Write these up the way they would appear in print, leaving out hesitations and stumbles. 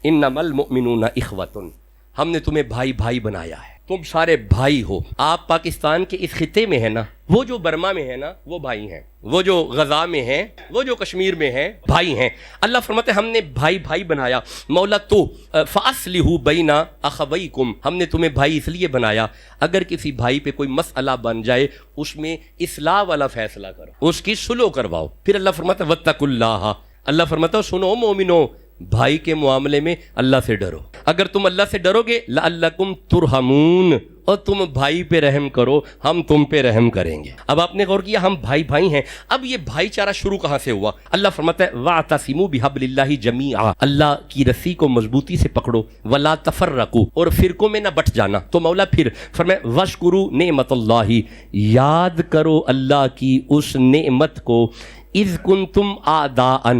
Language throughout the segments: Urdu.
انما المؤمنون اخوۃ، ہم نے تمہیں بھائی بھائی بنایا ہے، تم سارے بھائی ہو۔ آپ پاکستان کے اس خطے میں ہیں نا، وہ جو برما میں ہے نا وہ بھائی ہیں، وہ جو غزہ میں ہیں، وہ جو کشمیر میں ہیں بھائی ہیں۔ اللہ فرماتے ہیں ہم نے بھائی بھائی بنایا۔ مولا تو فاصلحوا بین اخویکم، ہم نے تمہیں بھائی اس لیے بنایا اگر کسی بھائی پہ کوئی مسئلہ بن جائے اس میں اصلاح والا فیصلہ کرو، اس کی صلح کرواؤ۔ پھر اللہ فرماتا ہے واتقوا اللہ، اللہ فرماتا ہے سنو مومنو، بھائی کے معاملے میں اللہ سے ڈرو۔ اگر تم اللہ سے ڈرو گے لعلکم ترحمون، اور تم بھائی پہ رحم کرو ہم تم پہ رحم کریں گے۔ اب آپ نے غور کیا ہم بھائی بھائی ہیں۔ اب یہ بھائی چارہ شروع کہاں سے ہوا؟ اللہ فرماتا ہے واعتصموا بحبل اللہ جمیعا، اللہ کی رسی کو مضبوطی سے پکڑو، ولا تفرقوا، اور فرقوں میں نہ بٹ جانا۔ تو مولا پھر فرمایا واشکروا نعمت اللہ، یاد کرو اللہ کی اس نعمت کو، اذ کنتم اعداء،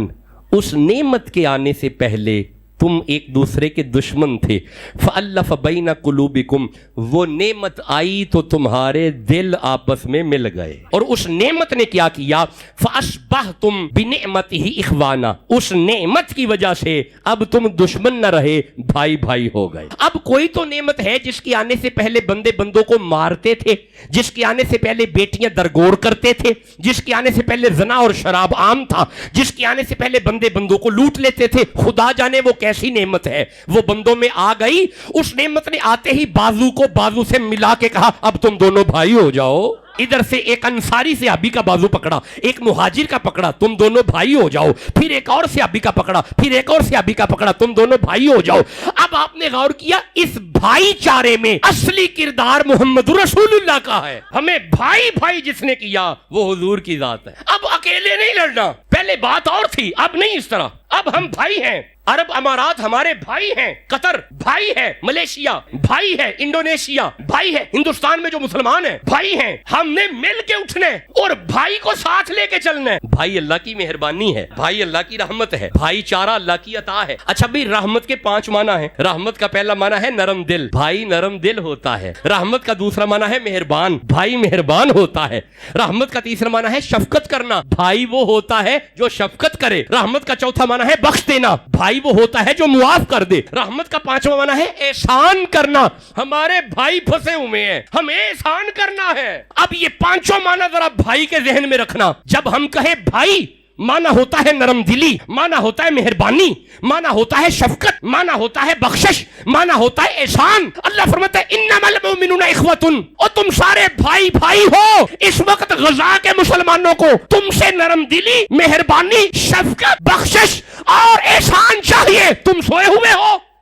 اس نعمت کے آنے سے پہلے تم ایک دوسرے کے دشمن تھے، فألف بین قلوبکم، وہ نعمت آئی تو تمہارے دل آپس میں مل گئے، اور اس نعمت نے کیا کیا؟ فأصبحتم بنعمتہ اخوانا، اس نعمت کی وجہ سے اب تم دشمن نہ رہے، بھائی بھائی ہو گئے۔ اب کوئی تو نعمت ہے جس کے آنے سے پہلے بندے بندوں کو مارتے تھے، جس کے آنے سے پہلے بیٹیاں درگور کرتے تھے، جس کے آنے سے پہلے زنا اور شراب عام تھا، جس کے آنے سے پہلے بندے بندوں کو لوٹ لیتے تھے۔ خدا جانے وہ کیسی نعمت ہے، وہ بندوں میں آ گئی۔ اس نعمت نے آتے ہی بازو کو بازو سے ملا کے کہا اب تم دونوں بھائی ہو جاؤ۔ ادھر سے ایک انصاری صحابی کا بازو پکڑا، ایک مہاجر کا پکڑا، تم دونوں بھائی ہو جاؤ۔ پھر ایک اور صحابی کا پکڑا، پھر ایک اور صحابی کا پکڑا، تم دونوں بھائی ہو جاؤ۔ اب آپ نے غور کیا اس بھائی چارے میں اصلی کردار محمد رسول اللہ کا ہے۔ ہمیں بھائی بھائی جس نے کیا وہ حضور کی ذات ہے۔ اب اکیلے نہیں لڑنا، پہلے بات اور تھی، اب نہیں اس طرح۔ اب ہم بھائی ہیں، عرب امارات ہمارے بھائی ہیں، قطر بھائی ہے، ملیشیا بھائی ہے، انڈونیشیا بھائی ہے، ہندوستان میں جو مسلمان ہیں بھائی ہیں۔ ہم نے مل کے اٹھنا ہے اور بھائی کو ساتھ لے کے چلنا ہے۔ بھائی اللہ کی مہربانی ہے، بھائی اللہ کی رحمت ہے، بھائی چارہ اللہ کی عطا ہے۔ اچھا بھی رحمت کے 5 معنی ہیں۔ رحمت کا پہلا معنی ہے نرم دل، بھائی نرم دل ہوتا ہے۔ رحمت کا دوسرا معنی ہے مہربان، بھائی مہربان ہوتا ہے۔ رحمت کا تیسرا معنی ہے شفقت کرنا، بھائی وہ ہوتا ہے جو شفقت کرے۔ رحمت کا چوتھا معنی ہے بخش دینا، بھائی وہ ہوتا ہے جو معاف کر دے۔ رحمت کا 5واں معنی ہے احسان کرنا، ہمارے بھائی پھنسے ہوئے ہیں، ہمیں احسان کرنا ہے۔ اب یہ 5 معنی ذرا بھائی کے ذہن میں رکھنا۔ جب ہم کہیں بھائی، معنی ہوتا ہے نرم دلی، معنی ہوتا ہے مہربانی، معنی ہوتا ہے شفقت، معنی ہوتا ہے بخشش، معنی ہوتا ہے احسان۔ اللہ فرماتا ہے انما المؤمنون اخوۃ، اور تم سارے بھائی بھائی ہو۔ اس وقت غزہ کے مسلمانوں کو تم سے نرم دلی، مہربانی، شفقت، بخشش اور احسان چاہیے۔ تم سوئے ہوئے ہو،